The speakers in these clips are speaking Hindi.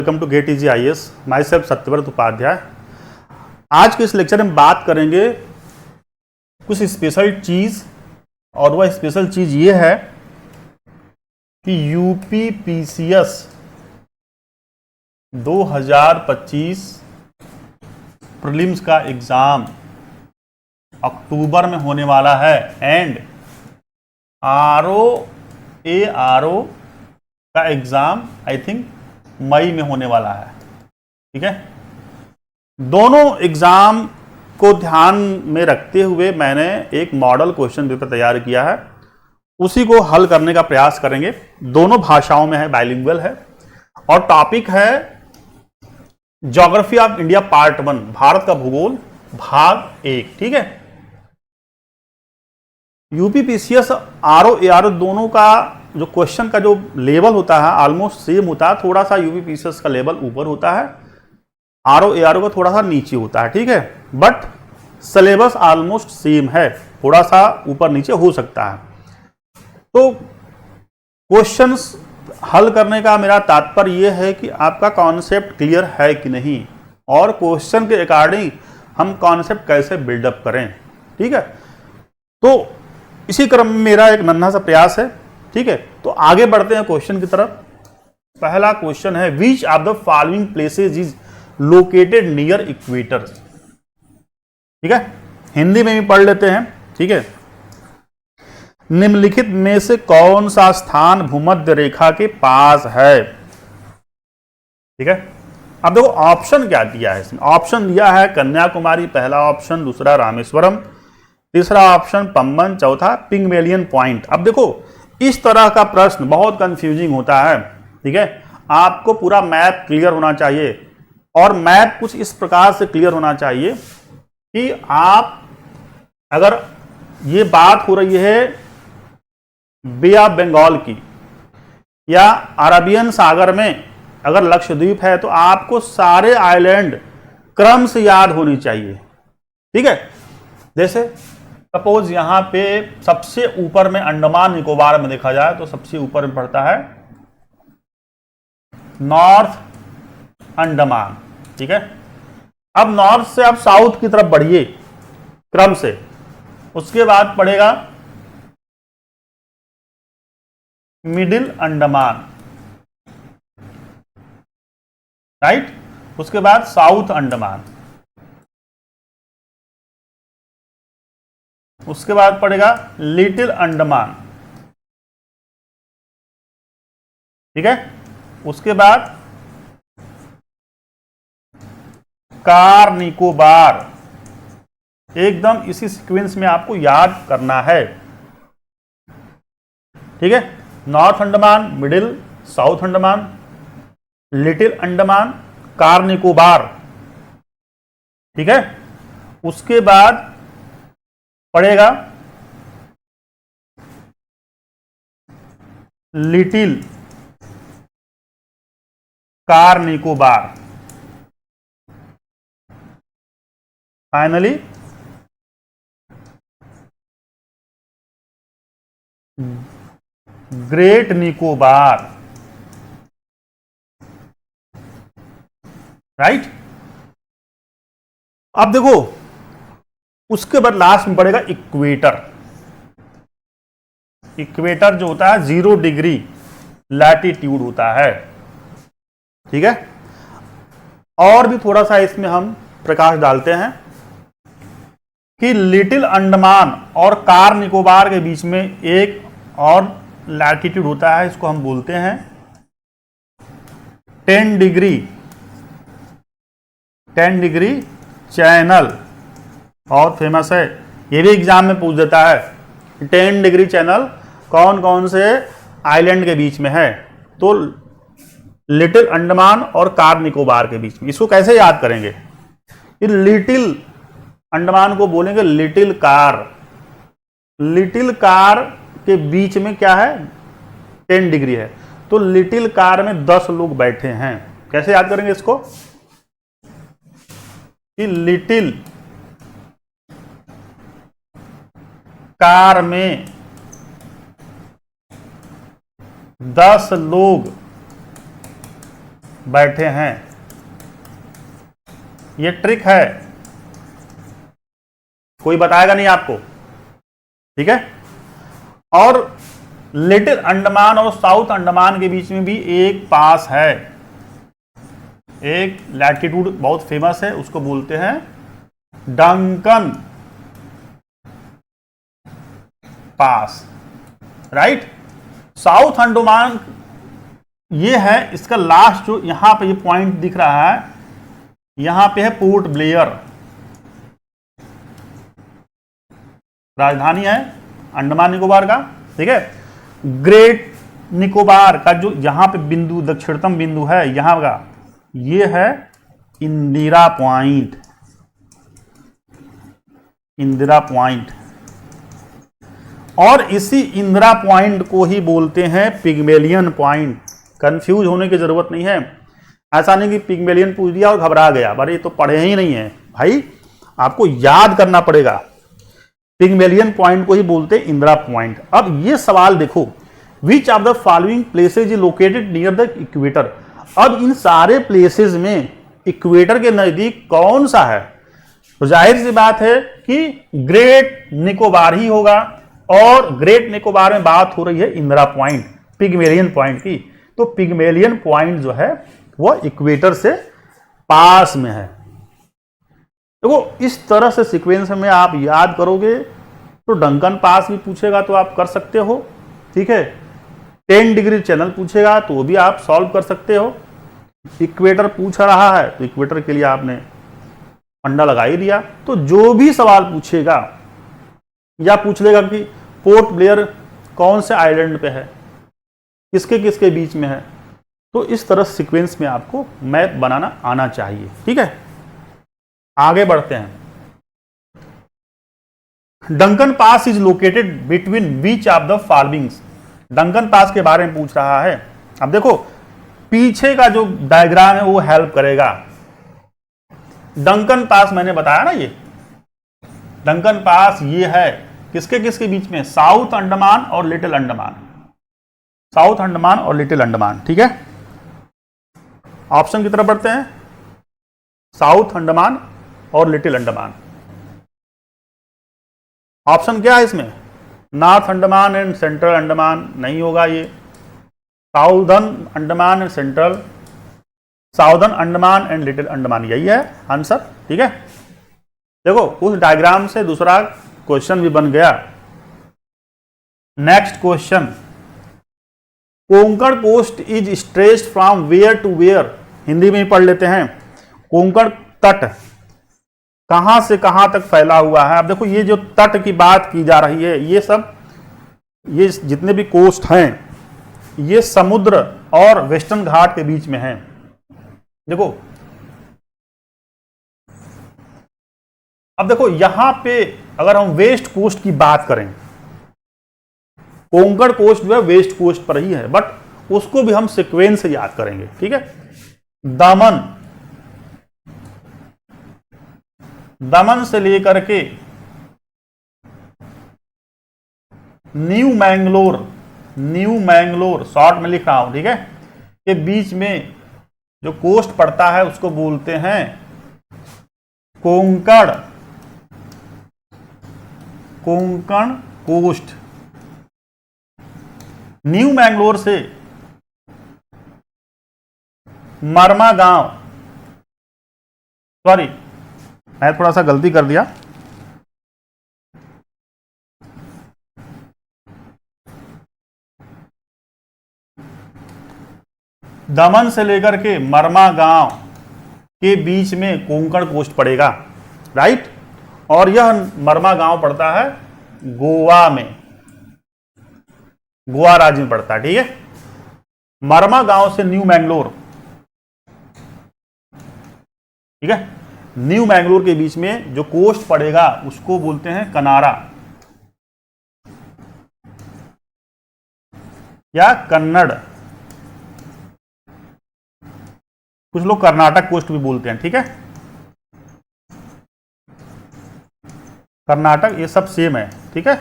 Welcome to get easy IAS। Myself Satyavrat Upadhyay. आज के इस लेक्चर में बात करेंगे कुछ स्पेशल चीज, और वह स्पेशल चीज ये है कि UPPCS 2025 प्रीलिम्स का एग्जाम अक्टूबर में होने वाला है एंड RO का एग्जाम आई थिंक मई में होने वाला है। ठीक है, दोनों एग्जाम को ध्यान में रखते हुए मैंने एक मॉडल क्वेश्चन पेपर तैयार किया है, उसी को हल करने का प्रयास करेंगे। दोनों भाषाओं में है, बाइलिंगुअल है, और टॉपिक है geography of India part 1, Bharat का भूगोल भाग 1। ठीक है, UPPCS RO दोनों का जो क्वेश्चन का जो लेवल होता है ऑलमोस्ट सेम होता है। थोड़ा सा UPPCS का लेवल ऊपर होता है, RO का थोड़ा सा नीचे होता है। ठीक है, बट सिलेबस ऑलमोस्ट सेम है, थोड़ा सा ऊपर नीचे हो सकता है। तो क्वेश्चंस हल करने का मेरा तात्पर्य यह है कि आपका कॉन्सेप्ट क्लियर है कि नहीं, और क्वेश्चन के अकॉर्डिंग हम कॉन्सेप्ट कैसे बिल्डअप करें। ठीक है, तो इसी क्रम में मेरा एक नन्हा सा प्रयास है। ठीक है, तो आगे बढ़ते हैं क्वेश्चन की तरफ। पहला क्वेश्चन है, विच of the following places is located near equator. ठीक है, हिंदी में भी पढ़ लेते हैं। ठीक है, निम्नलिखित में से कौन सा स्थान भूमध्य रेखा के पास है। ठीक है, अब देखो ऑप्शन क्या दिया है इसमें। ऑप्शन दिया है कन्याकुमारी पहला ऑप्शन, दूसरा रामेश्वरम, तीसरा ऑप्शन पम्बन, चौथा पिग्मेलियन पॉइंट। अब देखो इस तरह का प्रश्न बहुत कंफ्यूजिंग होता है। ठीक है, आपको पूरा मैप क्लियर होना चाहिए, और मैप कुछ इस प्रकार से क्लियर होना चाहिए कि आप, अगर ये बात हो रही है बे ऑफ बंगाल की या अरबियन सागर में अगर लक्षद्वीप है, तो आपको सारे आइलैंड क्रम से याद होनी चाहिए। ठीक है, जैसे सपोज यहां पे सबसे ऊपर में अंडमान निकोबार में देखा जाए तो सबसे ऊपर में पड़ता है नॉर्थ अंडमान। ठीक है, अब नॉर्थ से आप साउथ की तरफ बढ़िए क्रम से, उसके बाद पड़ेगा मिडिल अंडमान, राइट, उसके बाद साउथ अंडमान, उसके बाद पड़ेगा लिटिल अंडमान। ठीक है, उसके बाद कार निकोबार। एकदम इसी सीक्वेंस में आपको याद करना है। ठीक है, north Andaman, middle, south Andaman, little Andaman, car Nicobar. ठीक है, उसके बाद पड़ेगा little car Nicobar, finally great Nicobar. Right, अब देखो उसके बाद लास्ट में पड़ेगा इक्वेटर। इक्वेटर जो होता है 0 डिग्री लैटिट्यूड होता है। ठीक है, और भी थोड़ा सा इसमें हम प्रकाश डालते हैं कि लिटिल अंडमान और कार निकोबार के बीच में एक और लैटिट्यूड होता है, इसको हम बोलते हैं 10 डिग्री चैनल। बहुत फेमस है, ये भी एग्जाम में पूछ देता है 10 डिग्री चैनल कौन कौन से आइलैंड के बीच में है। तो लिटिल अंडमान और कार निकोबार के बीच में, इसको कैसे याद करेंगे। लिटिल अंडमान को बोलेंगे लिटिल कार। लिटिल कार के बीच में क्या है, 10 डिग्री है, तो लिटिल कार में 10 लोग बैठे हैं। कैसे याद करेंगे इसको कि लिटिल कार में 10 लोग बैठे हैं। ये ट्रिक है, कोई बताएगा नहीं आपको, ठीक है। और लिटिल अंडमान और साउथ अंडमान के बीच में भी एक पास है, एक लैटिट्यूड बहुत फेमस है, उसको बोलते हैं Duncan pass, right. South Andaman ये है, इसका लास्ट जो यहां पे ये पॉइंट दिख रहा है, यहां पे है पोर्ट ब्लेयर, राजधानी है अंडमान निकोबार का, ठीक है। ग्रेट निकोबार का जो यहां पे बिंदु, दक्षिणतम बिंदु है यहां का, ये है इंदिरा पॉइंट, इंदिरा पॉइंट। और इसी इंदिरा पॉइंट को ही बोलते हैं पिग्मेलियन पॉइंट। कंफ्यूज होने की जरूरत नहीं है, ऐसा नहीं कि पिग्मेलियन पूछ दिया और घबरा गया, अरे ये तो पढ़े ही नहीं है भाई, आपको याद करना पड़ेगा। पिग्मेलियन पॉइंट को ही बोलते हैं इंदिरा पॉइंट। अब ये सवाल देखो, विच of the following places is located near the equator. अब इन सारे प्लेसेस में इक्वेटर के नजदीक कौन सा है, तो जाहिर सी बात है कि ग्रेट निकोबार ही होगा, और ग्रेट निकोबार में बात हो रही है इंदिरा पॉइंट, पिग्मेलियन पॉइंट की। तो पिग्मेलियन पॉइंट जो है वो इक्वेटर से पास में है। देखो इस तरह से सीक्वेंस में आप याद करोगे तो डंकन पास भी पूछेगा तो आप कर सकते हो, ठीक है। 10 डिग्री चैनल पूछेगा तो वो भी आप सॉल्व कर सकते हो। इक्वेटर पूछ रहा है तो इक्वेटर के लिए आपने फंडा लगा ही दिया। तो जो भी सवाल पूछेगा, या पूछ लेगा कि पोर्ट ब्लेयर कौन से आइलैंड पे है, किसके किसके बीच में है, तो इस तरह सीक्वेंस में आपको मैप बनाना आना चाहिए, ठीक है। आगे बढ़ते हैं। Duncan pass is located between beach of the followings. Duncan pass के बारे में पूछ रहा है। अब देखो पीछे का जो डायग्राम है वो हेल्प करेगा। डंकन पास मैंने बताया ना, ये डंकन पास ये है किसके किसके बीच में, साउथ अंडमान और लिटिल अंडमान, साउथ अंडमान और लिटिल अंडमान, ठीक है। ऑप्शन की तरफ बढ़ते हैं, साउथ अंडमान और लिटिल अंडमान। ऑप्शन क्या है इसमें, north Andaman and central Andaman नहीं होगा, ये southern Andaman and central, southern Andaman and little Andaman, यही है आंसर, ठीक है। देखो उस डायग्राम से दूसरा क्वेश्चन भी बन गया। Next question, Konkan coast is stretched from where to where. Hindi में ही पढ़ लेते हैं। कोंकण तट कहां से कहां तक फैला हुआ है। अब देखो ये जो तट की बात की जा रही है, ये सब, ये जितने भी कोस्ट हैं, ये समुद्र और वेस्टर्न घाट के बीच में हैं। देखो अब देखो यहां पे अगर हम वेस्ट कोस्ट की बात करें, कोंकण कोस्ट जो है वेस्ट कोस्ट पर ही है, बट उसको भी हम सीक्वेंस से याद करेंगे, ठीक है। दमन, दमन से लेकर के new Mangalore, new Mangalore short में लिख रहा हूं, ठीक है, के बीच में जो कोस्ट पड़ता है उसको बोलते हैं कोंकण, कोंकण कोस्ट। न्यू मैंगलोर से मरमा गांव, सॉरी मैं थोड़ा सा गलती कर दिया, दमन से लेकर के मरमा गांव के बीच में कोंकण कोस्ट पड़ेगा, राइट। और यह मरमा गांव पड़ता है गोवा में, गोवा राज्य में पड़ता है, ठीक है। मरमा गांव से न्यू मैंगलोर, ठीक है, न्यू मैंगलोर के बीच में जो कोस्ट पड़ेगा उसको बोलते हैं कनारा या कन्नड़, कुछ लोग कर्नाटक कोस्ट भी बोलते हैं, ठीक है। कर्नाटक ये सब सेम है, ठीक है,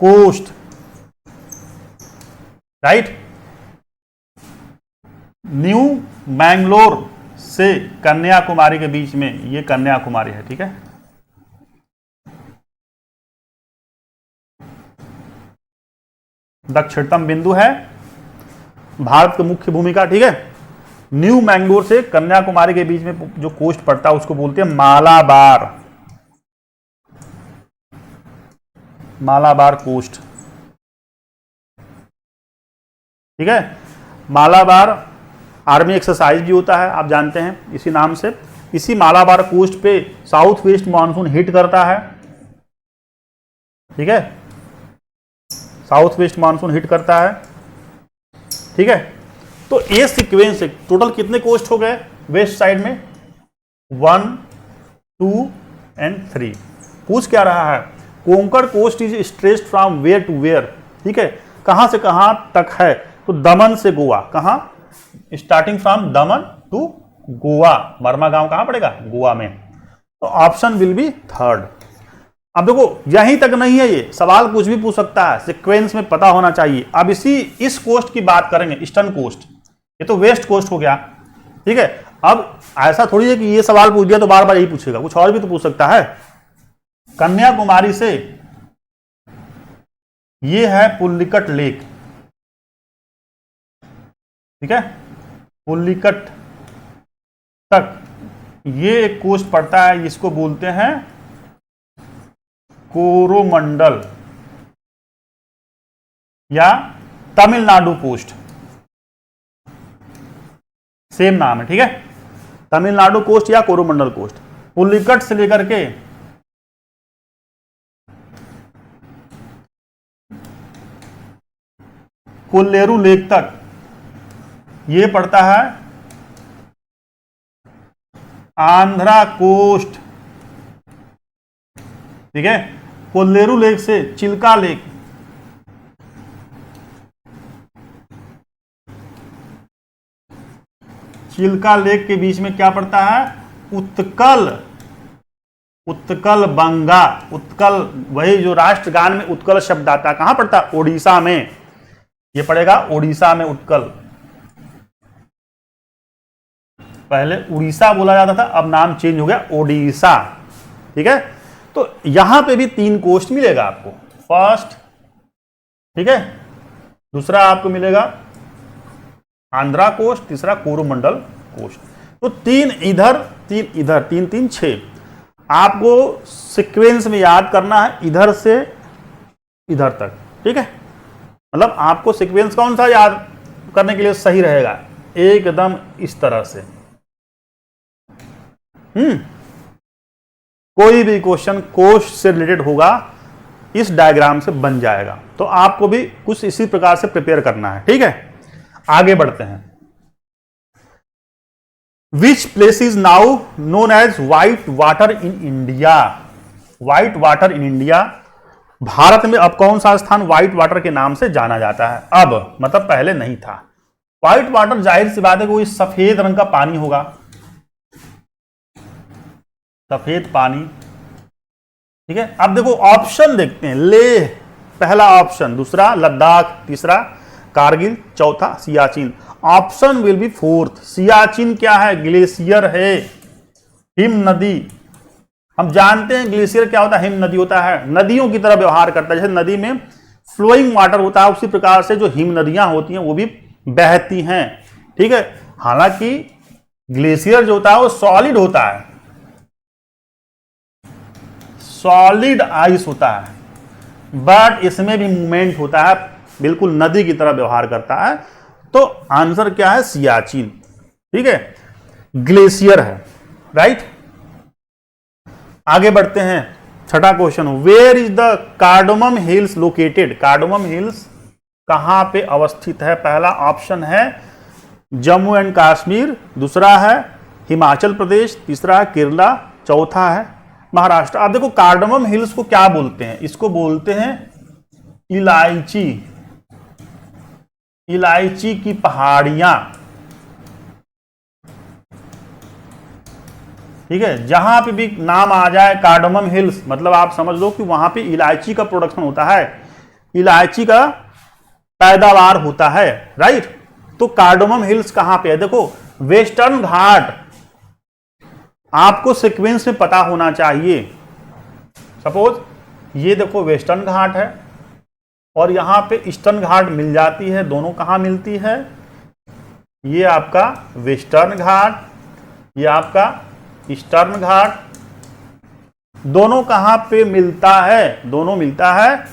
कोस्ट, राइट। न्यू मैंगलोर से कन्याकुमारी के बीच में, ये कन्याकुमारी है, ठीक है। दक्षिणतम बिंदु है, भारत की मुख्य भूमिका, ठीक है। न्यू मैंगलोर से कन्याकुमारी के बीच में जो कोस्ट पड़ता है उसको बोलते हैं मालाबार, मालाबार कोस्ट, ठीक है। मालाबार आर्मी एक्सरसाइज भी होता है, आप जानते हैं इसी नाम से। इसी मालाबार कोस्ट पे साउथ वेस्ट मानसून हिट करता है, ठीक है। साउथ वेस्ट मानसून हिट करता है, ठीक है। तो ये सीक्वेंस है। टोटल कितने कोस्ट हो गए वेस्ट साइड में? 1, 2 एंड 3। पूछ क्या रहा है? Konkan coast is stretched from where to where, ठीक है। कहां से कहां तक है? तो दमन से गोवा, कहां? Starting from Daman to Goa. Burma गांव कहां पड़ेगा? गोवा में। तो ऑप्शन विल बी थर्ड। अब देखो यहीं तक नहीं है, ये सवाल कुछ भी पूछ सकता है, सीक्वेंस में पता होना चाहिए। अब इस कोस्ट की बात करेंगे, ईस्टर्न कोस्ट, ये तो वेस्ट कोस्ट हो गया, ठीक है। अब ऐसा थोड़ी है कि ये सवाल पूछ दिया तो बार बार यही पूछेगा, कुछ और भी तो पूछ सकता है। कन्याकुमारी से ये है पुल्लिकट लेक, ठीक है, पुल्लिकट तक ये एक कोस्ट पड़ता है, इसको बोलते हैं कोरोमंडल या तमिलनाडु कोस्ट, सेम नाम है, ठीक है। तमिलनाडु कोस्ट या कोरोमंडल कोस्ट। पुल्लिकट से लेकर के कोल्लेरू लेक तक ये पड़ता है आंध्रा कोस्ट, ठीक है। कोल्लेरू लेक से चिल्का लेक, चिल्का लेक के बीच में क्या पड़ता है? उत्कल, उत्कल बंगा। उत्कल वही जो राष्ट्रगान में उत्कल शब्द आता है, कहां पड़ता है? ओडिशा में, ये पड़ेगा ओडिशा में उत्कल। पहले उड़ीसा बोला जाता था, अब नाम चेंज हो गया ओडिशा, ठीक है। तो यहां पे भी 3 कोस्ट मिलेगा आपको, फर्स्ट, ठीक है, दूसरा आपको मिलेगा आंध्रा कोस्ट, तीसरा कोरोमंडल कोस्ट। तो 3 इधर 3 इधर, 3 3 6। आपको सीक्वेंस में याद करना है इधर से इधर तक, ठीक है। मतलब आपको सीक्वेंस कौन सा याद करने के लिए सही रहेगा? एकदम इस तरह से। कोई भी क्वेश्चन कोस्ट से रिलेटेड होगा इस डायग्राम से बन जाएगा, तो आपको भी कुछ इसी प्रकार से प्रिपेयर करना है, ठीक है। आगे बढ़ते हैं। Which place is now known as white water in India? White water in India, Bharat में अब कौन सा स्थान व्हाइट वाटर के नाम से जाना जाता है? अब मतलब पहले नहीं था। व्हाइट वाटर जाहिर सी बात है कोई सफेद रंग का पानी होगा, सफेद पानी, ठीक है। अब देखो ऑप्शन देखते हैं। लेह पहला ऑप्शन, दूसरा लद्दाख, तीसरा कारगिल, चौथा Siachen. Option will be fourth. Siachen क्या है? ग्लेशियर है, हिम नदी। हम जानते हैं ग्लेशियर क्या होता है, हिम नदी होता है, नदियों की तरह व्यवहार करता है। जैसे नदी में फ्लोइंग वाटर होता है, उसी प्रकार से जो हिम नदियां होती हैं वो भी बहती हैं, ठीक है। हालांकि ग्लेशियर जो होता है वो सॉलिड होता है, सॉलिड आइस होता है, बट इसमें भी मूवमेंट होता है, बिल्कुल नदी की तरह व्यवहार करता है। तो आंसर क्या है? सियाचिन, ठीक है, ग्लेशियर है, राइट। आगे बढ़ते हैं। छठा question, where is the cardamom hills located? Cardamom hills कहां पे अवस्थित है? पहला ऑप्शन है जम्मू एंड कश्मीर, दूसरा है हिमाचल प्रदेश, तीसरा है केरला, चौथा है महाराष्ट्र। आप देखो कार्डोमम हिल्स को क्या बोलते हैं? इसको बोलते हैं इलायची, इलायची की पहाड़ियां, ठीक है। जहां पे भी नाम आ जाए कार्डोमम हिल्स, मतलब आप समझ लो कि वहां पे इलायची का प्रोडक्शन होता है, इलायची का पैदावार होता है, राइट। तो कार्डोमम हिल्स कहां पे है? देखो वेस्टर्न घाट आपको सीक्वेंस में पता होना चाहिए। सपोज ये देखो वेस्टर्न घाट है और यहां पे ईस्टर्न घाट मिल जाती है, दोनों कहां मिलती है? ये आपका वेस्टर्न घाट, ये आपका ईस्टर्न घाट, दोनों कहां पे मिलता है? दोनों मिलता है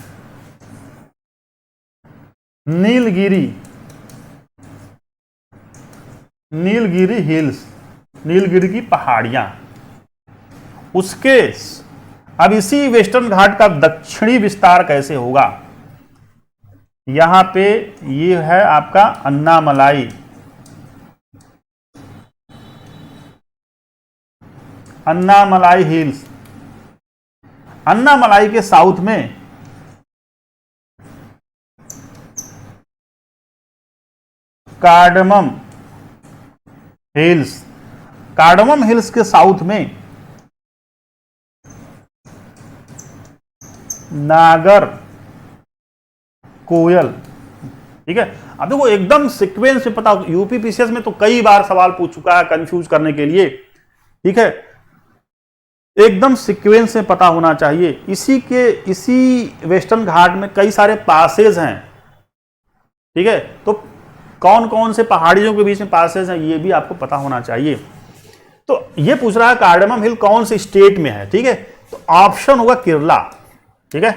नीलगिरी, नीलगिरी हिल्स, नीलगिरी की पहाड़ियां। उसके अब इसी वेस्टर्न घाट का दक्षिणी विस्तार कैसे होगा? यहां पे ये है आपका अन्नामलाई, अन्नामलाई हिल्स। अन्नामलाई के साउथ में कार्डमम हिल्स, कार्डमम हिल्स के साउथ में नागर कोयल। ठीक है, अब देखो एकदम सीक्वेंस में पता, यूपी पीसीएस में तो कई बार सवाल पूछ चुका है कंफ्यूज करने के लिए। ठीक है, एकदम सीक्वेंस में पता होना चाहिए। इसी वेस्टर्न घाट में कई सारे पासेज हैं। ठीक है, तो कौन कौन से पहाड़ियों के बीच में पासेज हैं ये भी आपको पता होना चाहिए। तो ये पूछ रहा है कार्डमम हिल कौन से स्टेट में है। ठीक है, तो ऑप्शन होगा केरला। ठीक है,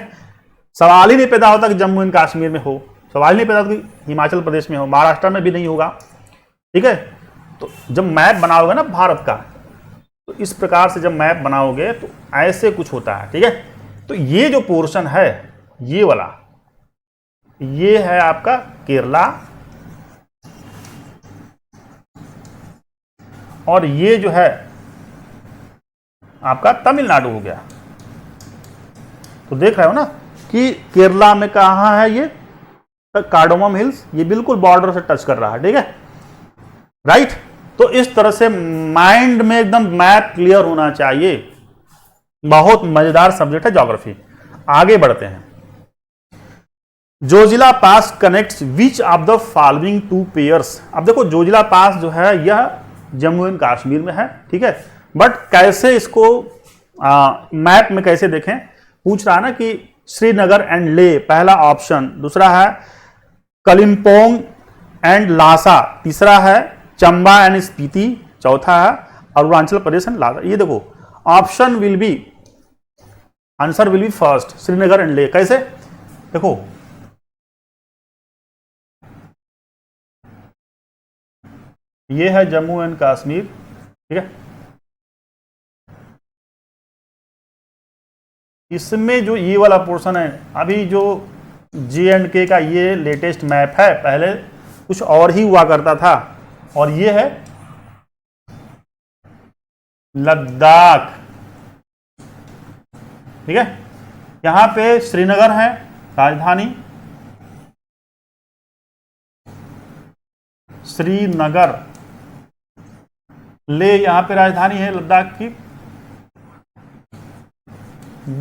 सवाल ही नहीं पैदा होता कि जम्मू एंड कश्मीर में हो, सवाल नहीं पैदा होता कि हिमाचल प्रदेश में हो, महाराष्ट्र में भी नहीं होगा। ठीक है, तो जब मैप बनाओगे ना भारत का, तो इस प्रकार से जब मैप बनाओगे तो ऐसे कुछ होता है। ठीक है, तो ये जो पोर्शन है ये वाला, ये है आपका केरला, और ये जो है आपका तमिलनाडु हो गया। तो देख रहे हो ना कि केरला में कहां है ये कार्डोमम हिल्स, ये बिल्कुल बॉर्डर से टच कर रहा है। ठीक है, राइट। तो इस तरह से माइंड में एकदम मैप क्लियर होना चाहिए। बहुत मजेदार सब्जेक्ट है ज्योग्राफी। आगे बढ़ते हैं। Zojila pass connects which of the following two pairs. अब देखो जोजिला पास जो है यह जम्मू एंड कश्मीर में है। ठीक है, बट कैसे इसको मैप में कैसे देखें, पूछ रहा है ना कि श्रीनगर एंड ले पहला ऑप्शन, दूसरा है कलिम्पोंग एंड लासा, तीसरा है चंबा एंड स्पीति, चौथा है अरुणाचल प्रदेश एंड लासा। ये देखो option will be, answer will B first Srinagar and ले। कैसे? देखो ये है जम्मू एंड कश्मीर। ठीक है, इसमें जो ये वाला पोर्शन है, अभी जो J&K का ये लेटेस्ट मैप है, पहले कुछ और ही हुआ करता था, और ये है लद्दाख। ठीक है, यहां पे श्रीनगर है राजधानी, श्रीनगर, ले यहां पे राजधानी है लद्दाख की।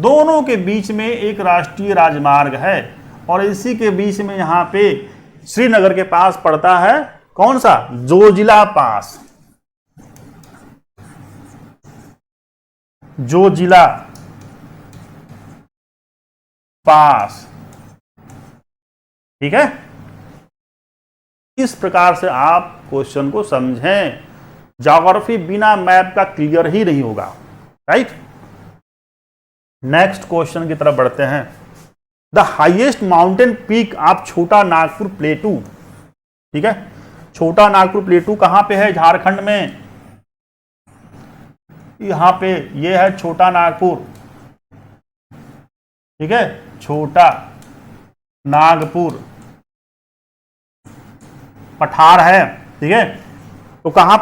दोनों के बीच में एक राष्ट्रीय राजमार्ग है, और इसी के बीच में यहां पे श्रीनगर के पास पड़ता है कौन सा? जोजिला पास, जोजिला पास। ठीक है, इस प्रकार से आप क्वेश्चन को समझें। ज्योग्राफी बिना मैप का क्लियर ही नहीं होगा। राइट, नेक्स्ट क्वेश्चन की तरफ बढ़ते हैं। The highest mountain peak of छोटा नागपुर प्लेटू। ठीक है, छोटा नागपुर प्लेटू कहां पे है? झारखंड में। यहां पे ये है छोटा नागपुर। ठीक है, छोटा नागपुर पठार है। ठीक है, तो कहां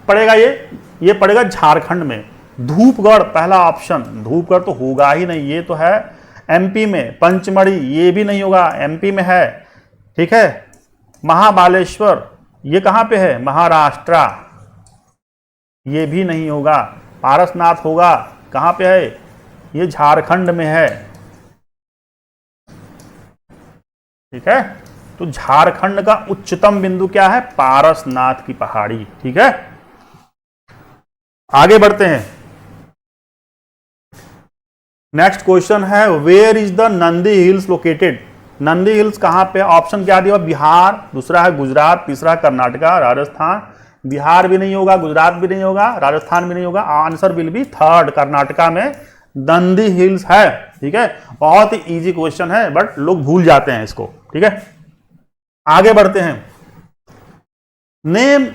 पड़ेगा ये पड़ेगा झारखंड में। धूपगढ़ पहला ऑप्शन, धूपगढ़ तो होगा ही नहीं, ये तो है एमपी में। पंचमढ़ी ये भी नहीं होगा, एमपी में है। ठीक है, महाबालेश्वर ये कहां पे है? महाराष्ट्र, ये भी नहीं होगा। पारसनाथ होगा, कहां पे है? ये झारखंड में है। ठीक है, तो झारखंड का उच्चतम बिंदु क्या है? पारसनाथ की पहाड़ी। ठीक है, आगे बढ़ते हैं। नेक्स्ट क्वेश्चन है, where is the Nandi hills located? Nandi hills कहां पे? ऑप्शन क्या दिया? बिहार, दूसरा है गुजरात, तीसरा कर्नाटका, राजस्थान। बिहार भी नहीं होगा, गुजरात भी नहीं होगा, राजस्थान भी नहीं होगा। Answer will be third, Karnataka में नंदी हिल्स है। ठीक है, बहुत ही इजी क्वेश्चन है बट लोग भूल जाते हैं इसको। ठीक है, आगे बढ़ते हैं। Name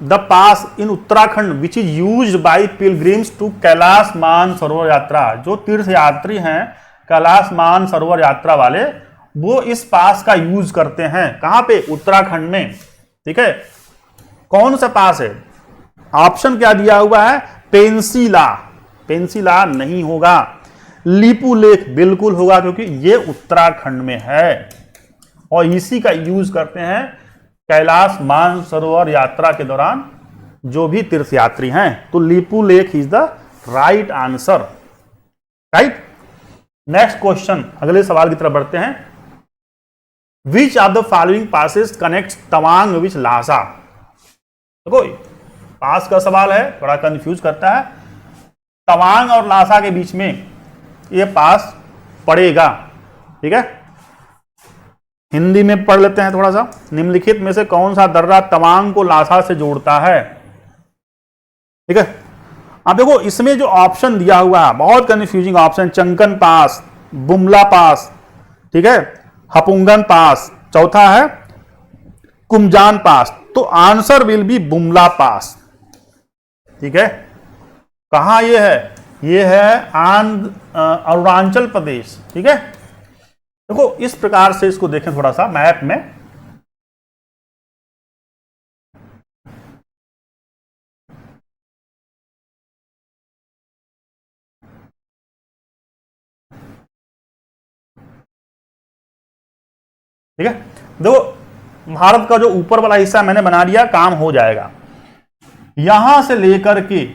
the pass in Uttarakhand which is used by pilgrims to Kailash Mansarovar yatra. जो तीर्थ यात्री हैं कैलाश मानसरोवर यात्रा वाले, वो इस पास का यूज करते हैं। कहां पे? उत्तराखंड में। ठीक है, कौन सा पास है? ऑप्शन क्या दिया हुआ है? पेंसिला, पेंसिला नहीं होगा। लिपू लेक बिल्कुल होगा, क्योंकि ये उत्तराखंड में है और इसी का यूज करते हैं कैलाश मानसरोवर यात्रा के दौरान जो भी तीर्थ यात्री हैं। तो Lipulekh is the right answer. Right, next question, अगले सवाल की तरफ बढ़ते हैं। Which of the following passes connect Tawang which Lhasa? देखो पास का सवाल है, बड़ा कंफ्यूज करता है। तवांग और लासा के बीच में ये पास पड़ेगा। ठीक है, हिंदी में पढ़ लेते हैं थोड़ा सा। निम्नलिखित में से कौन सा दर्रा तवांग को लासा से जोड़ता है? ठीक है, अब देखो इसमें जो ऑप्शन दिया हुआ है बहुत कंफ्यूजिंग ऑप्शन। चंकन पास, बुमला पास, ठीक है, हपुंगन पास, चौथा है कुमजान पास। तो आंसर विल बी बुमला पास। ठीक है, कहां ये है? ये है अरुणाचल प्रदेश। ठीक है, देखो इस प्रकार से इसको देखें थोड़ा सा मैप में। ठीक है, देखो भारत का जो ऊपर वाला हिस्सा मैंने बना लिया, काम हो जाएगा। यहां से लेकर के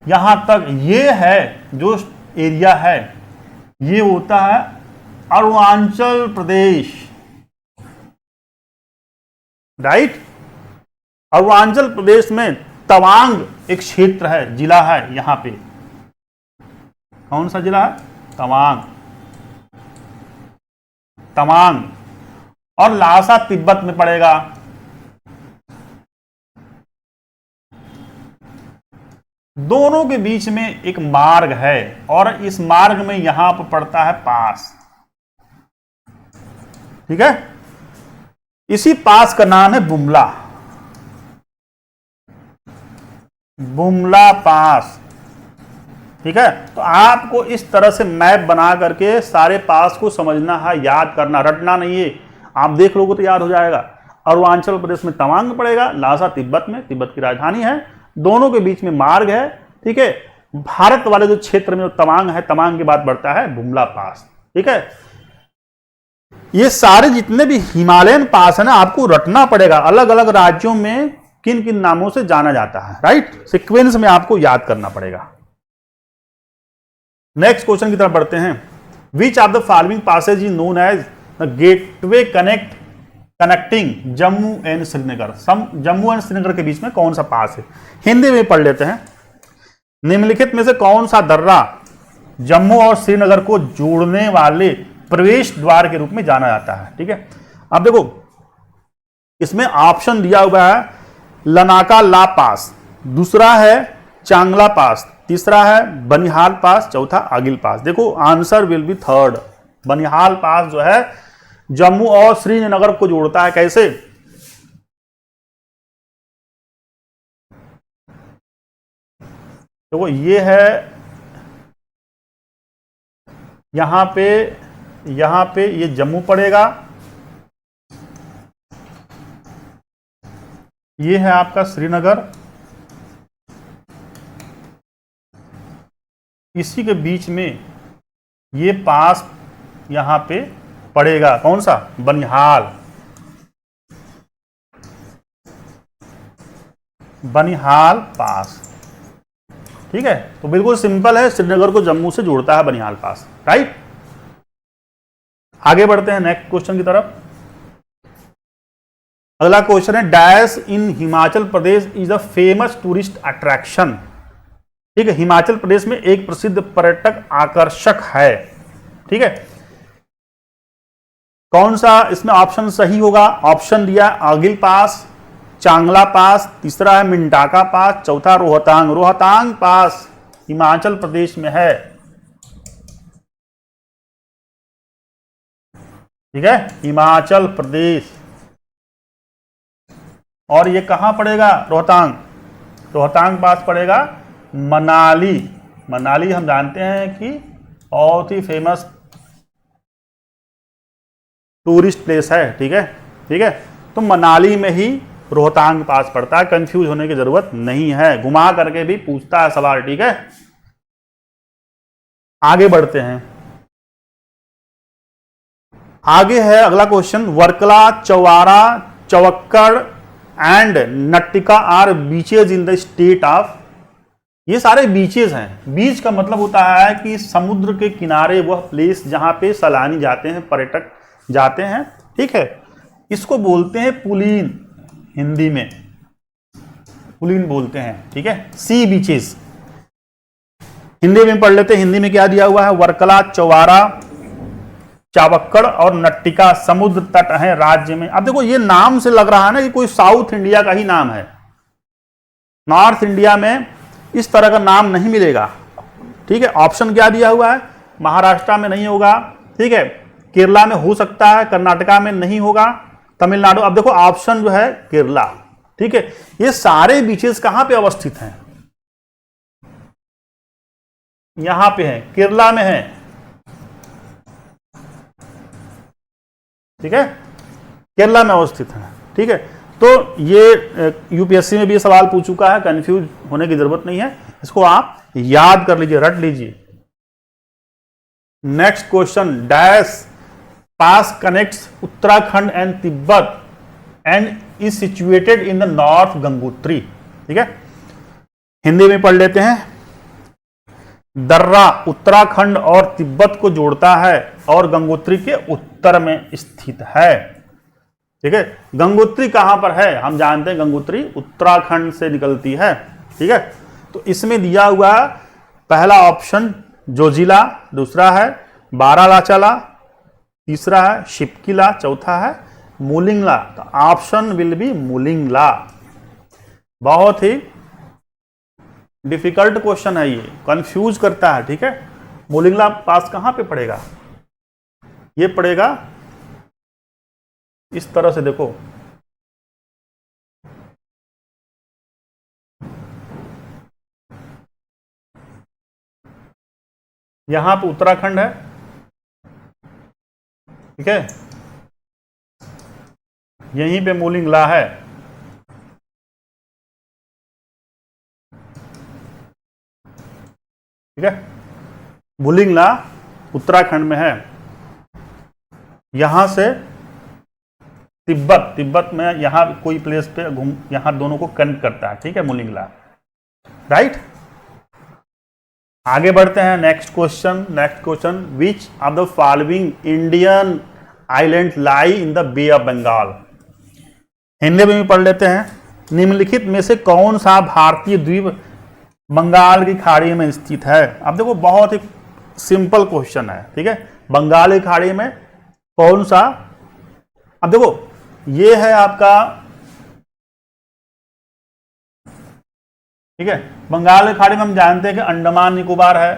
यहां तक ये है जो एरिया है, ये होता है अरुणाचल प्रदेश। राइट, अरुणाचल प्रदेश में तवांग एक क्षेत्र है, जिला है। यहां पे कौन सा जिला है? तवांग। तवांग और लासा तिब्बत में पड़ेगा। दोनों के बीच में एक मार्ग है और इस मार्ग में यहां पर पड़ता है पास। ठीक है, इसी पास का नाम है बुमला, बुमला पास। ठीक है, तो आपको इस तरह से मैप बना करके सारे पास को समझना है, याद करना, रटना नहीं है। आप देख लोगे तो याद हो जाएगा। अरुणाचल प्रदेश में तवांग पड़ेगा, लासा तिब्बत में, तिब्बत की राजधानी है, दोनों के बीच में मार्ग है। ठीक है, भारत वाले जो क्षेत्र में तवांग है, तवांग के बाद बढ़ता है बुमला पास। ठीक है, ये सारे जितने भी हिमालयन पास है ना, आपको रटना पड़ेगा। अलग अलग राज्यों में किन किन नामों से जाना जाता है। राइट, सीक्वेंस में आपको याद करना पड़ेगा। नेक्स्ट क्वेश्चन की तरफ बढ़ते हैं। Which of the following passes is known as the gateway connecting Jammu and Srinagar? Jammu and Srinagar के बीच में कौन सा पास है? हिंदी में पढ़ लेते हैं। निम्नलिखित में से कौन सा दर्रा जम्मू और श्रीनगर को जोड़ने वाले प्रवेश द्वार के रूप में जाना जाता है? ठीक है, अब देखो इसमें ऑप्शन दिया हुआ है लनाका ला पास, दूसरा है चांगला पास, तीसरा है बनिहाल पास, चौथा आगिल पास। देखो answer will be third. Banihal pass जो है जम्मू और श्रीनगर को जोड़ता है। कैसे? देखो ये है, यहां पे ये जम्मू पड़ेगा, ये है आपका श्रीनगर, इसी के बीच में ये पास यहां पे पड़ेगा। कौन सा? बनिहाल, बनिहाल पास। ठीक है, तो बिल्कुल सिंपल है, श्रीनगर को जम्मू से जोड़ता है बनिहाल पास। राइट, आगे बढ़ते हैं नेक्स्ट क्वेश्चन की तरफ। अगला क्वेश्चन है, dash in Himachal Pradesh is a famous tourist attraction. ठीक है, हिमाचल प्रदेश में एक प्रसिद्ध पर्यटक आकर्षक है। ठीक है, कौन सा इसमें ऑप्शन सही होगा? ऑप्शन दिया अर्गिल पास, चांगला पास, तीसरा है मिंटाका पास, चौथा रोहतांग। रोहतांग पास हिमाचल प्रदेश में है। ठीक है, हिमाचल प्रदेश। और ये कहां पड़ेगा? रोहतांग। रोहतांग पास पड़ेगा मनाली। मनाली हम जानते हैं कि बहुत ही फेमस टूरिस्ट प्लेस है। ठीक है, ठीक है, तो मनाली में ही रोहतांग पास पड़ता है, कंफ्यूज होने की जरूरत नहीं है, घुमा करके भी पूछता है सवाल। ठीक है, आगे बढ़ते हैं। आगे है अगला question, Varkala, Chowara, Chavakkad and Nattika are beaches in the state of. ये सारे बीचेज हैं। बीच का मतलब होता है कि समुद्र के किनारे वह प्लेस जहां पे सैलानी जाते हैं, पर्यटक जाते हैं। ठीक है, इसको बोलते हैं पुलीन, हिंदी में पुलीन बोलते हैं। ठीक है, सी बीचेस। हिंदी में पढ़ लेते हैं। हिंदी में क्या दिया हुआ है? वर्कला, चौवारा, चावक्कड़ और नट्टिका समुद्र तट है राज्य में। अब देखो, ये नाम से लग रहा है ना कि कोई साउथ इंडिया का ही नाम है। नॉर्थ इंडिया में इस तरह का नाम नहीं मिलेगा। ठीक है, ऑप्शन क्या दिया हुआ है? महाराष्ट्र में नहीं होगा। ठीक है, केरला में हो सकता है, कर्नाटका में नहीं होगा, तमिलनाडु। अब देखो ऑप्शन जो है केरला। ठीक है, ये सारे बीचेस कहां पे अवस्थित हैं? यहां पे है, केरला में है। ठीक है, केरला में अवस्थित है। ठीक है, तो ये यूपीएससी में भी ये सवाल पूछ चुका है, कंफ्यूज होने की जरूरत नहीं है, इसको आप याद कर लीजिए, रट लीजिए। Next question, dash pass connects Uttarakhand and Tibet and is situated in the north Gangotri. ठीक है, हिंदी में पढ़ लेते हैं। दर्रा उत्तराखंड और तिब्बत को जोड़ता है और गंगोत्री के उत्तर में स्थित है। ठीक है, गंगोत्री कहां पर है? हम जानते हैं गंगोत्री उत्तराखंड से निकलती है। ठीक है, तो इसमें दिया हुआ पहला ऑप्शन जोजिला, दूसरा है बारालाचाला, तीसरा है शिपकिला, चौथा है मूलिंगला। तो ऑप्शन विल बी मूलिंगला। बहुत ही डिफिकल्ट क्वेश्चन है, ये कंफ्यूज करता है। ठीक है, मूलिंगला पास कहां पे पड़ेगा? ये पड़ेगा इस तरह से, देखो यहां पे उत्तराखंड है। ठीक है, यहीं पे मूलिंगला है। ठीक है, मूलिंगला उत्तराखंड में है। यहां से तिब्बत, तिब्बत में यहां कोई प्लेस पे यहां दोनों को कनेक्ट करता है। ठीक है, मूलिंगला, राइट। आगे बढ़ते हैं। Next question, next question, which of the following Indian island lie in the Bay of Bengal. Hindi में भी पढ़ लेते हैं। निम्नलिखित में से कौन सा भारतीय द्वीप बंगाल की खाड़ी में स्थित है? अब देखो, बहुत ही सिंपल क्वेश्चन है। ठीक है, बंगाल की खाड़ी में कौन सा? अब देखो, ये है आपका, ठीक है, बंगाल की खाड़ी में हम जानते हैं कि अंडमान निकोबार है,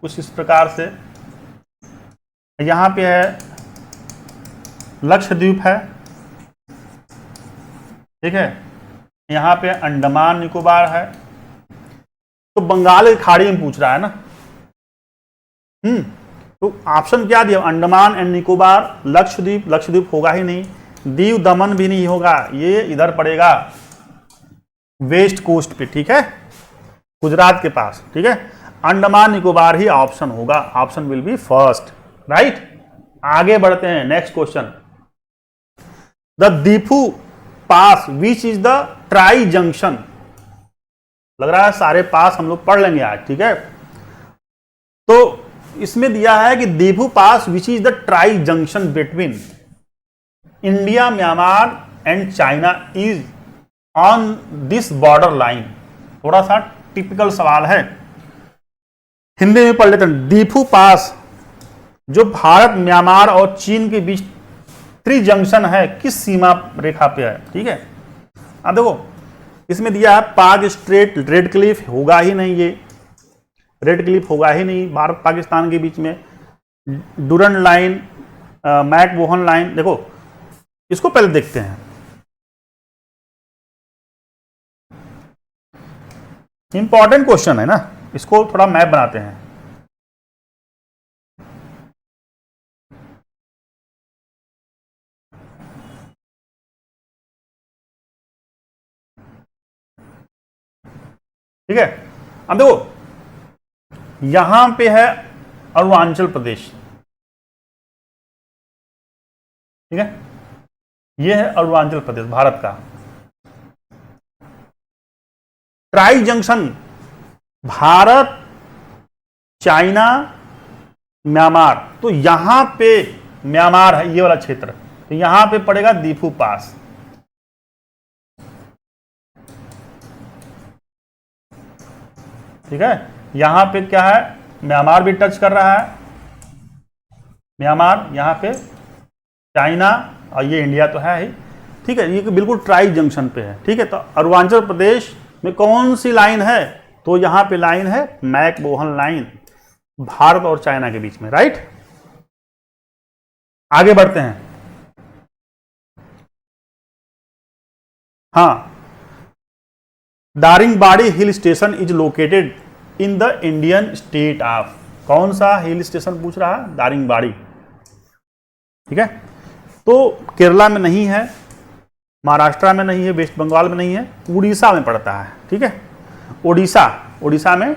कुछ इस प्रकार से। यहां पे है लक्षद्वीप है। ठीक है, यहां पे अंडमान निकोबार है। तो बंगाल की खाड़ी में पूछ रहा है ना। तो ऑप्शन क्या दिया? अंडमान एंड निकोबार, लक्षद्वीप, लक्षद्वीप होगा ही नहीं, दीव दमन भी नहीं होगा, ये इधर पड़ेगा वेस्ट कोस्ट पे। ठीक है, गुजरात के पास। ठीक है, अंडमान निकोबार ही ऑप्शन होगा, option will be first, right. आगे बढ़ते हैं। Next question, the Diphu pass which is the tri junction. लग रहा है सारे पास हम लोग पढ़ लेंगे आज। ठीक है, तो इसमें दिया है कि Diphu pass which is the tri junction between India, Myanmar and China is on this border line? थोड़ा सा टिपिकल सवाल है, हिंदी में पढ़ लेते हैं। दीफू पास जो भारत, म्यांमार और चीन के बीच त्रिजंक्शन है, किस सीमा रेखा पे है? ठीक है, अब देखो इसमें दिया है पाक स्ट्रेट, रेड क्लिफ होगा ही नहीं, ये रेड क्लिफ होगा ही नहीं भारत पाकिस्तान के बीच में। डूरन लाइन, मैकमोहन लाइन, देखो इसको पहले देखते हैं। इंपॉर्टेंट क्वेश्चन है ना, इसको थोड़ा मैप बनाते हैं। ठीक है, अब देखो यहां पे है अरुणाचल प्रदेश, ठीक है, ये है अरुणाचल प्रदेश भारत का। Tri junction Bharat, China, Myanmar, तो यहां पे म्यांमार है, ये वाला क्षेत्र, तो यहां पे पड़ेगा दीफू पास। ठीक है, यहां पे क्या है, म्यांमार भी टच कर रहा है, म्यांमार यहां पे, चाइना, और ये इंडिया तो है ही। ठीक है, ये बिल्कुल ट्राई जंक्शन पे है। ठीक है, तो अरुणाचल प्रदेश में कौन सी लाइन है? तो यहां पे लाइन है मैकमोहन लाइन, भारत और चाइना के बीच में, राइट। आगे बढ़ते हैं। हाँ, Daringbadi hill station is located in the Indian state of, कौन सा हिल स्टेशन पूछ रहा है? दारिंगबाड़ी। ठीक है, तो केरला में नहीं है, महाराष्ट्र में नहीं है, वेस्ट बंगाल में नहीं है, उड़ीसा में पड़ता है। ठीक है, उड़ीसा में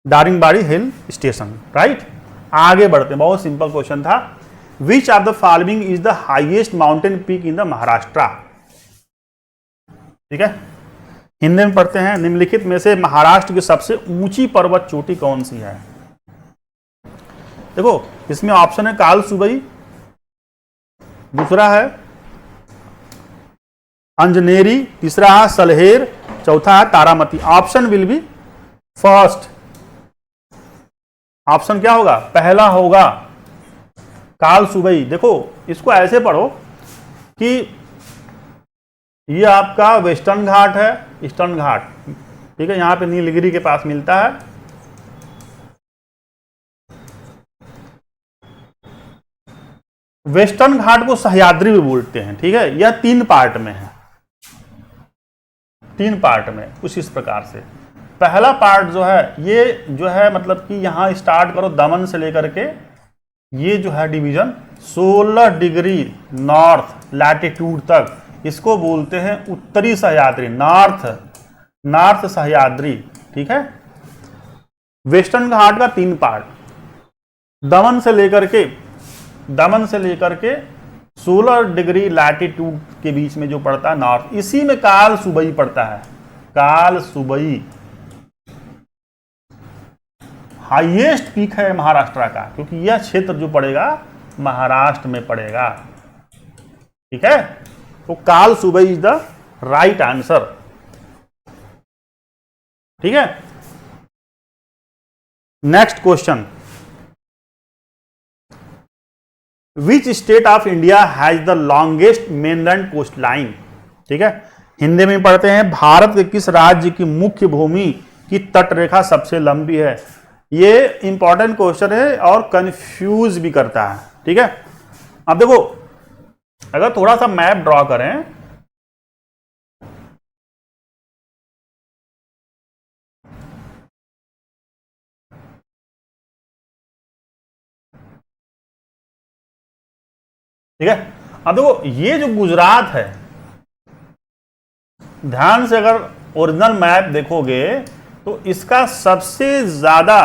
दारिंगबाड़ी हिल स्टेशन, राइट। आगे बढ़ते हैं, बहुत सिंपल क्वेश्चन था। विच of the following is the highest mountain peak in the Maharashtra? ठीक है, हिंदी में पढ़ते हैं। निम्नलिखित में से महाराष्ट्र की सबसे ऊंची पर्वत चोटी कौन सी है? देखो इसमें ऑप्शन है कालसुबई, दूसरा है अंजनेरी, तीसरा है सलहेर, चौथा है Taramati. Option will be first, option क्या होगा? पहला होगा कालसुबई। देखो इसको ऐसे पढ़ो कि ये आपका वेस्टर्न घाट है, ईस्टर्न घाट, ठीक है, यहां पे नीलगिरी के पास मिलता है। वेस्टर्न घाट को सह्याद्री भी बोलते हैं। ठीक है, यह 3 पार्ट में है, 3 पार्ट में, कुछ इस प्रकार से। पहला पार्ट जो है, ये जो है मतलब कि यहां स्टार्ट करो दमन से लेकर के, ये जो है डिवीजन 16 डिग्री नॉर्थ लैटिट्यूड तक, इसको बोलते हैं उत्तरी सह्याद्री, नॉर्थ सह्याद्री। ठीक है, वेस्टर्न घाट का 3 पार्ट, दमन से लेकर के 16 डिग्री लैटिट्यूड के बीच में जो पड़ता है नॉर्थ, इसी में कालसुबई पड़ता है। कालसुबई हाईएस्ट पीक है महाराष्ट्र का, क्योंकि यह क्षेत्र जो पड़ेगा महाराष्ट्र में पड़ेगा। ठीक है, तो Kalsubai is the right answer. ठीक है, next question. Which state of India has the longest mainland coast line? ठीक है, हिंदी में पढ़ते हैं। भारत के किस राज्य की मुख्य भूमि की तटरेखा सबसे लंबी है? ये इंपॉर्टेंट क्वेश्चन है और कंफ्यूज भी करता है। ठीक है, अब देखो अगर थोड़ा सा मैप ड्रॉ करें, ठीक है, अब देखो ये जो गुजरात है, ध्यान से अगर ओरिजिनल मैप देखोगे तो इसका सबसे ज्यादा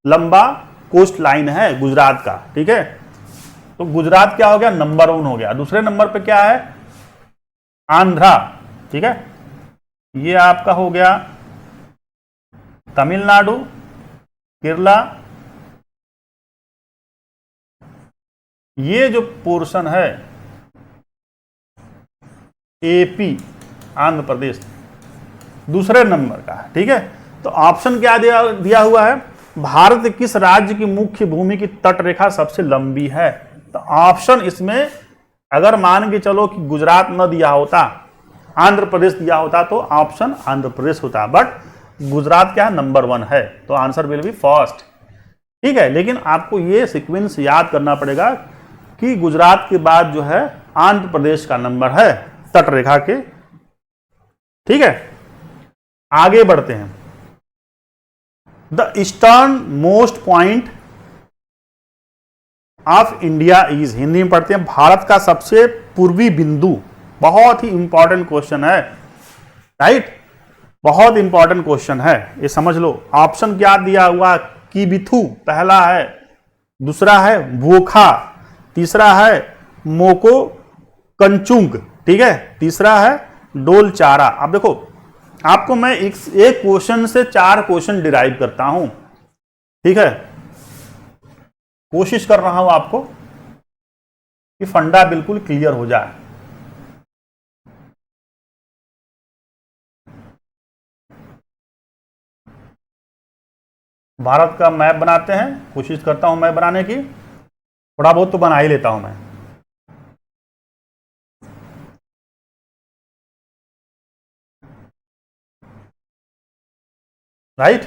लंबा कोस्ट लाइन है गुजरात का। ठीक है, तो गुजरात क्या हो गया? नंबर 1 हो गया। दूसरे नंबर पे क्या है? आंध्रा। ठीक है, ये आपका हो गया तमिलनाडु, केरला, ये जो पोर्शन है एपी आंध्र प्रदेश दूसरे नंबर का है। ठीक है, तो ऑप्शन क्या दिया हुआ है, भारत के किस राज्य की मुख्य भूमि की तट रेखा सबसे लंबी है। तो ऑप्शन इसमें अगर मान के चलो कि गुजरात न दिया होता, आंध्र प्रदेश दिया होता, तो ऑप्शन आंध्र प्रदेश होता, बट गुजरात क्या है, नंबर 1 है, तो आंसर विल बी फर्स्ट। ठीक है, लेकिन आपको ये सीक्वेंस याद करना पड़ेगा कि गुजरात के बाद जो है आंध्र प्रदेश का नंबर है तट रेखा के। ठीक है, आगे बढ़ते हैं। The eastern most point of India is, Hindi में पढ़ते हैं, भारत का सबसे पूर्वी बिंदु। बहुत ही इंपॉर्टेंट क्वेश्चन है, राइट, बहुत इंपॉर्टेंट क्वेश्चन है, ये समझ लो। ऑप्शन क्या दिया हुआ, किबिथु पहला है, दूसरा है वोखा, तीसरा है मोको कंचुंग, ठीक है, तीसरा है डोलचारा। अब देखो, आपको मैं एक क्वेश्चन से 4 क्वेश्चन डिराइव करता हूं। ठीक है, कोशिश कर रहा हूं आपको कि फंडा बिल्कुल क्लियर हो जाए। भारत का मैप बनाते हैं, कोशिश करता हूं मैप बनाने की, थोड़ा बहुत तो बना ही लेता हूं मैं। राइट,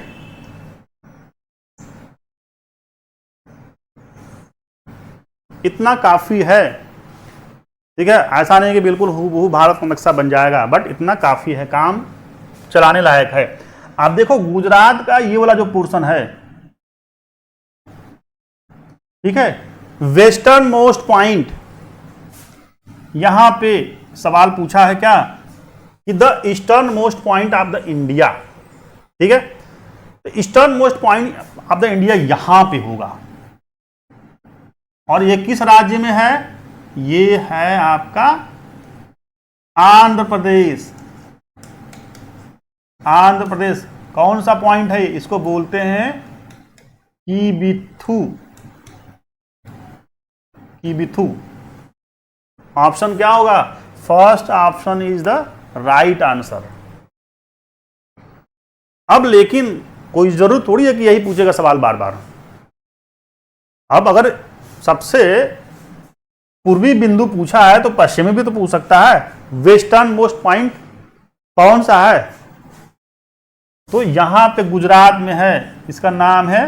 इतना काफी है। ठीक है, ऐसा नहीं कि बिल्कुल हूबहू भारत का नक्शा बन जाएगा, बट इतना काफी है, काम चलाने लायक है। आप देखो गुजरात का ये वाला जो पोर्शन है, ठीक है, वेस्टर्न मोस्ट पॉइंट, यहां पे सवाल पूछा है क्या कि the eastern most point of the India. ठीक है, तो eastern most point of the India यहां पे होगा, और ये किस राज्य में है, ये है आपका आंध्र प्रदेश। आंध्र प्रदेश कौन सा पॉइंट है, इसको बोलते हैं किबिथु। किबिथु ऑप्शन क्या होगा, first option is the right answer. अब लेकिन कोई जरूरत थोड़ी है कि यही पूछेगा सवाल बार बार। अब अगर सबसे पूर्वी बिंदु पूछा है तो पश्चिमी भी तो पूछ सकता है, वेस्टर्न मोस्ट पॉइंट कौन सा है, तो यहां पे गुजरात में है, इसका नाम है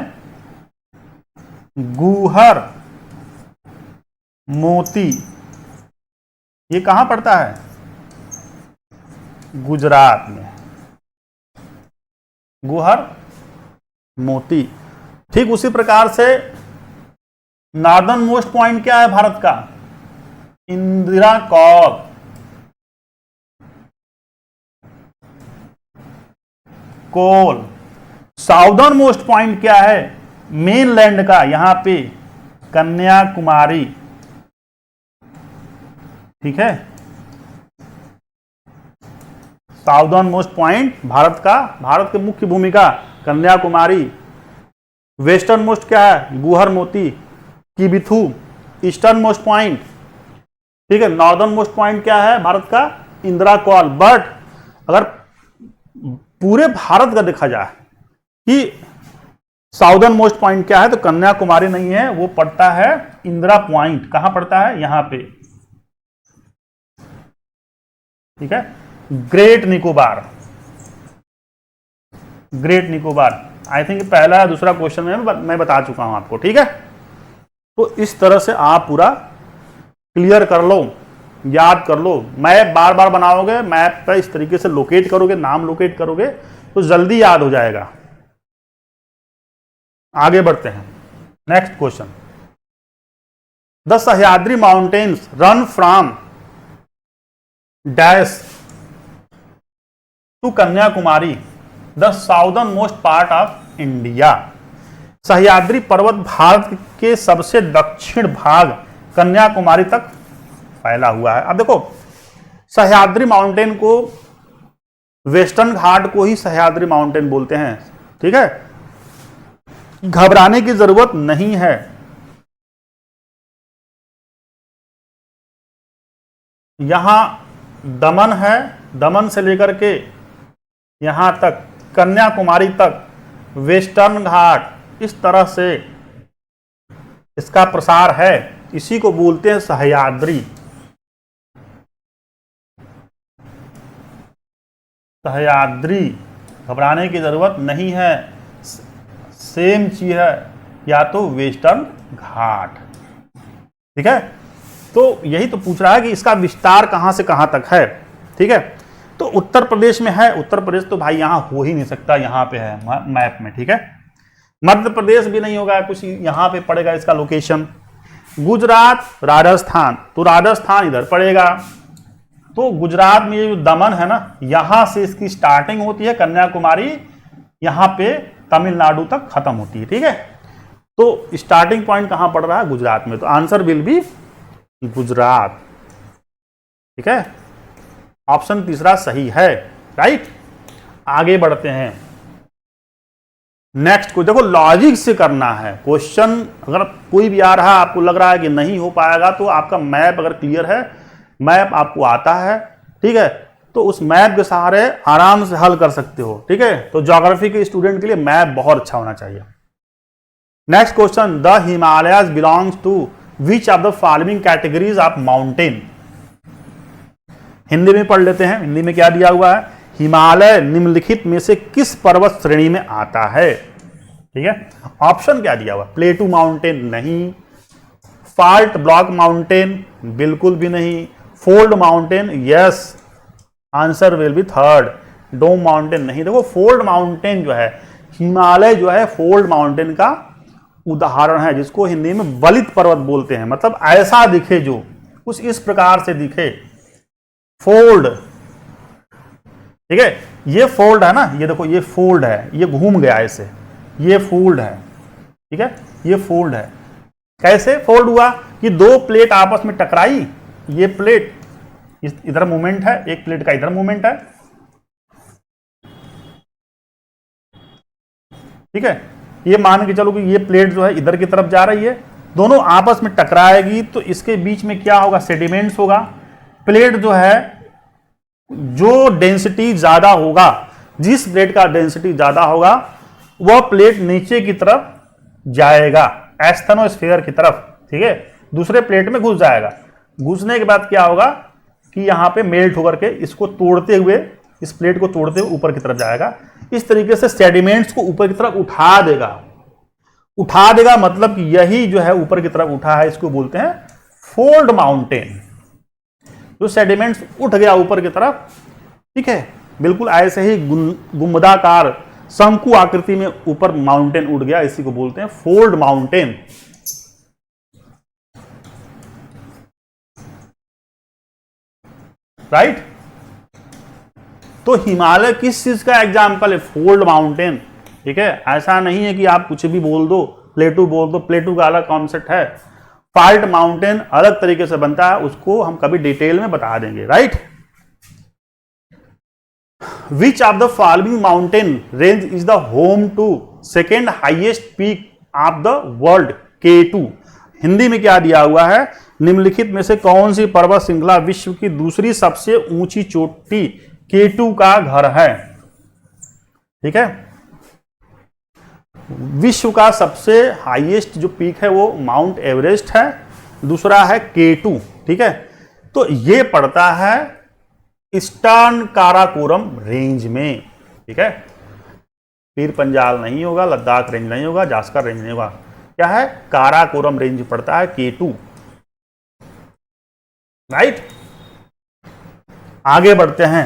गुहर मोती। ये कहां पड़ता है, गुजरात में, गुहर मोती। ठीक उसी प्रकार से नॉर्दर्न मोस्ट पॉइंट क्या है भारत का, इंदिरा कॉल। कोल। साउदर्न मोस्ट पॉइंट क्या है मेनलैंड का, यहां पे कन्याकुमारी। ठीक है, साउदर्न मोस्ट पॉइंट भारत का, भारत की मुख्य भूमिका कन्याकुमारी। वेस्टर्न मोस्ट क्या है, गुहर मोती, किबिथु। ईस्टर्न मोस्ट पॉइंट, ठीक है, नॉर्दर्न मोस्ट पॉइंट क्या है भारत का, इंदिरा कॉल। बट अगर पूरे भारत का देखा जाए कि साउदर्न मोस्ट पॉइंट क्या है, तो कन्याकुमारी नहीं है, वो पड़ता है इंदिरा पॉइंट। कहां पड़ता है, यहां पे। ठीक है, great Nicobar. Great Nicobar I think पहला या दूसरा क्वेश्चन में मैं बता चुका हूं आपको। ठीक है, तो इस तरह से आप पूरा क्लियर कर लो, याद कर लो। मैप बार बार बनाओगे, मैप पे इस तरीके से लोकेट करोगे, नाम लोकेट करोगे तो जल्दी याद हो जाएगा। आगे बढ़ते हैं, next question. The Sahyadri mountains run from dash to Kanyakumari, the southern most part of India. Sahyadri पर्वत भारत के सबसे दक्षिण भाग कन्याकुमारी तक फैला हुआ है। अब देखो, सह्याद्री माउंटेन को, वेस्टर्न घाट को ही सह्याद्री माउंटेन बोलते हैं। ठीक है, घबराने की जरूरत नहीं है। यहां दमन है, दमन से लेकर के यहां तक कन्याकुमारी तक वेस्टर्न घाट, इस तरह से इसका प्रसार है, इसी को बोलते हैं सह्याद्री। सह्याद्री, घबराने की जरूरत नहीं है, सेम चीज है, या तो वेस्टर्न घाट। ठीक है, तो यही तो पूछ रहा है कि इसका विस्तार कहां से कहां तक है। ठीक है, तो उत्तर प्रदेश में है, उत्तर प्रदेश तो भाई यहां हो ही नहीं सकता, यहां पे है मैप में। ठीक है, मध्य प्रदेश भी नहीं होगा, कुछ यहां पे पड़ेगा इसका लोकेशन। गुजरात, राजस्थान, तो राजस्थान इधर पड़ेगा। तो गुजरात में ये जो दमन है ना, यहां से इसकी स्टार्टिंग होती है, कन्याकुमारी यहां पे तमिलनाडु तक खत्म होती है। ठीक है, तो स्टार्टिंग पॉइंट कहां पड़ रहा है? गुजरात में, तो आंसर विल बी गुजरात। ठीक है, ऑप्शन तीसरा सही है। राइट, आगे बढ़ते हैं। नेक्स्ट को देखो, लॉजिक से करना है क्वेश्चन। अगर कोई भी आ रहा है, आपको लग रहा है कि नहीं हो पाएगा, तो आपका मैप अगर क्लियर है, मैप आपको आता है, ठीक है, तो उस मैप के सहारे आराम से हल कर सकते हो। ठीक है, तो ज्योग्राफी के स्टूडेंट के लिए मैप बहुत अच्छा होना चाहिए। Next question, the Himalayas belongs to which of the following categories of mountain. Hindi में पढ़ लेते हैं, हिंदी में क्या दिया हुआ है? हिमालय निम्नलिखित में से किस पर्वत श्रेणी में आता है? ठीक है, ऑप्शन क्या दिया हुआ? प्लेटू माउंटेन नहीं, फाल्ट ब्लॉक माउंटेन बिल्कुल भी नहीं, fold mountain yes, answer will be third, dome mountain नहीं। देखो फोल्ड माउंटेन जो है, हिमालय जो है फोल्ड माउंटेन का उदाहरण है, जिसको हिंदी में वलित पर्वत बोलते हैं। मतलब ऐसा दिखे, जो कुछ इस प्रकार से दिखे, फोल्ड। ठीक है, ये फोल्ड है ना, ये देखो ये फोल्ड है, ये घूम गया ऐसे, ये फोल्ड है। ठीक है, ये फोल्ड है। कैसे फोल्ड हुआ? कि दो प्लेट आपस में टकराई, ये प्लेट इधर मूवमेंट है, एक प्लेट का इधर मूवमेंट है। ठीक है, ये मान के चलो कि ये प्लेट जो है इधर की तरफ जा रही है, दोनों आपस में टकराएगी, तो इसके बीच में क्या होगा? सेडिमेंट्स होगा। प्लेट जो है, जो डेंसिटी ज्यादा होगा, जिस प्लेट का डेंसिटी ज्यादा होगा, वह प्लेट नीचे की तरफ जाएगा, एस्थेनोस्फीयर की तरफ। ठीक है, दूसरे प्लेट में घुस जाएगा। घुसने के बाद क्या होगा कि यहां पे मेल्ट होकर के इसको तोड़ते हुए, इस प्लेट को तोड़ते हुए ऊपर की तरफ जाएगा। इस तरीके से सेडिमेंट्स को ऊपर की तरफ उठा देगा। उठा देगा मतलब कि यही जो है ऊपर की तरफ उठा है, इसको बोलते हैं फोल्ड माउंटेन। जो सेडिमेंट्स उठ गया ऊपर की तरफ, ठीक है, बिल्कुल ऐसे ही गुंबदाकार शंकु आकृति में ऊपर माउंटेन उड़ गया, इसी को बोलते हैं फोल्ड माउंटेन। राइट, तो हिमालय किस चीज का एग्जाम्पल है? Fold mountain. ठीक है, ऐसा नहीं है कि आप कुछ भी बोल दो, प्लेटू बोल दो, प्लेटू का अलग कॉन्सेप्ट है, फाल्ट माउंटेन अलग तरीके से बनता है, उसको हम कभी डिटेल में बता देंगे। Right, which of the following mountain range is the home to second highest peak of the world, K2। Hindi में क्या दिया हुआ है? निम्नलिखित में से कौन सी पर्वत श्रृंखला विश्व की दूसरी सबसे ऊंची चोटी K2 का घर है? ठीक है, विश्व का सबसे हाईएस्ट जो पीक है वो माउंट एवरेस्ट है, दूसरा है K2। ठीक है, तो ये पड़ता है ईस्टर्न काराकोरम रेंज में। ठीक है, पीर पंजाल नहीं होगा, लद्दाख रेंज नहीं होगा, जास्कर रेंज नहीं होगा, क्या है? काराकोरम रेंज पड़ता है K2। राइट, आगे बढ़ते हैं।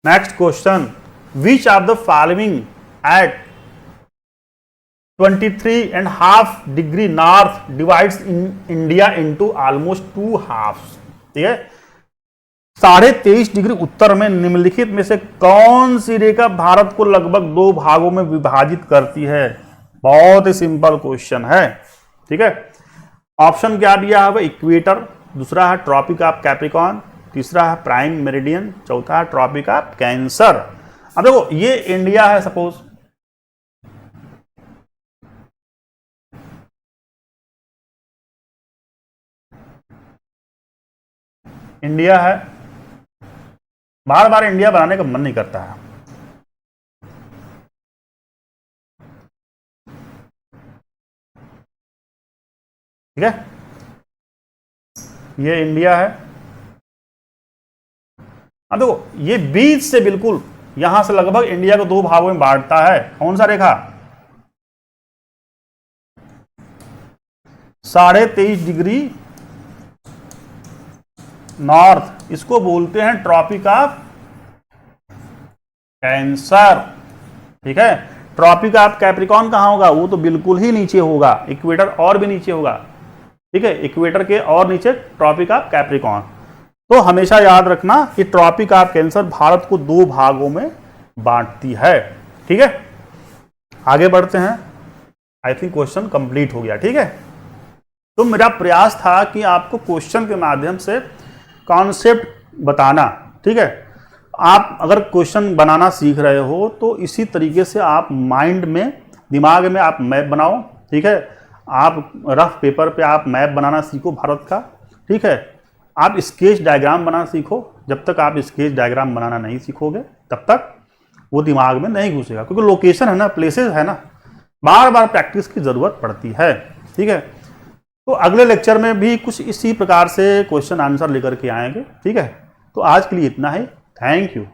Next question, which of the following at 23.5 degree north divides India into almost 2 halves. ठीक है, 23.5 डिग्री उत्तर में निम्नलिखित में से कौन सी रेखा भारत को लगभग 2 भागों में विभाजित करती है? बहुत ही सिंपल क्वेश्चन है। ठीक है, ऑप्शन क्या दिया है? इक्वेटर, दूसरा है ट्रॉपिक ऑफ कैप्रिकॉर्न, तीसरा है प्राइम मेरिडियन, चौथा है ट्रॉपिक ऑफ कैंसर। अब देखो ये इंडिया है सपोज, इंडिया है, बार बार इंडिया बनाने का मन नहीं करता है। ठीक है, ये इंडिया है। अब देखो ये बीच से बिल्कुल यहां से लगभग इंडिया को 2 भागों में बांटता है। कौन सा रेखा? 23.5 डिग्री नॉर्थ, इसको बोलते हैं ट्रॉपिक ऑफ कैंसर। ठीक है, ट्रॉपिक ऑफ कैप्रिकॉर्न कहां होगा? वो तो बिल्कुल ही नीचे होगा, इक्वेटर और भी नीचे होगा। ठीक है, इक्वेटर के और नीचे ट्रॉपिक ऑफ कैप्रिकॉर्न। तो हमेशा याद रखना कि ट्रॉपिक ऑफ कैंसर भारत को 2 भागों में बांटती है। ठीक है, आगे बढ़ते हैं। आई थिंक क्वेश्चन कंप्लीट हो गया। ठीक है, तो मेरा प्रयास था कि आपको क्वेश्चन के माध्यम से कॉन्सेप्ट बताना। ठीक है, आप अगर क्वेश्चन बनाना सीख रहे हो तो इसी तरीके से आप माइंड में, दिमाग में आप मैप बनाओ। ठीक है, आप रफ पेपर पे आप मैप बनाना सीखो भारत का। ठीक है, आप स्केच डायग्राम बनाना सीखो। जब तक आप स्केच डायग्राम बनाना नहीं सीखोगे तब तक वो दिमाग में नहीं घुसेगा, क्योंकि लोकेशन है ना, प्लेसेस है ना, बार बार प्रैक्टिस की ज़रूरत पड़ती है। ठीक है, तो अगले लेक्चर में भी कुछ इसी प्रकार से क्वेश्चन आंसर लेकर के आएंगे। ठीक है, तो आज के लिए इतना ही। Thank you.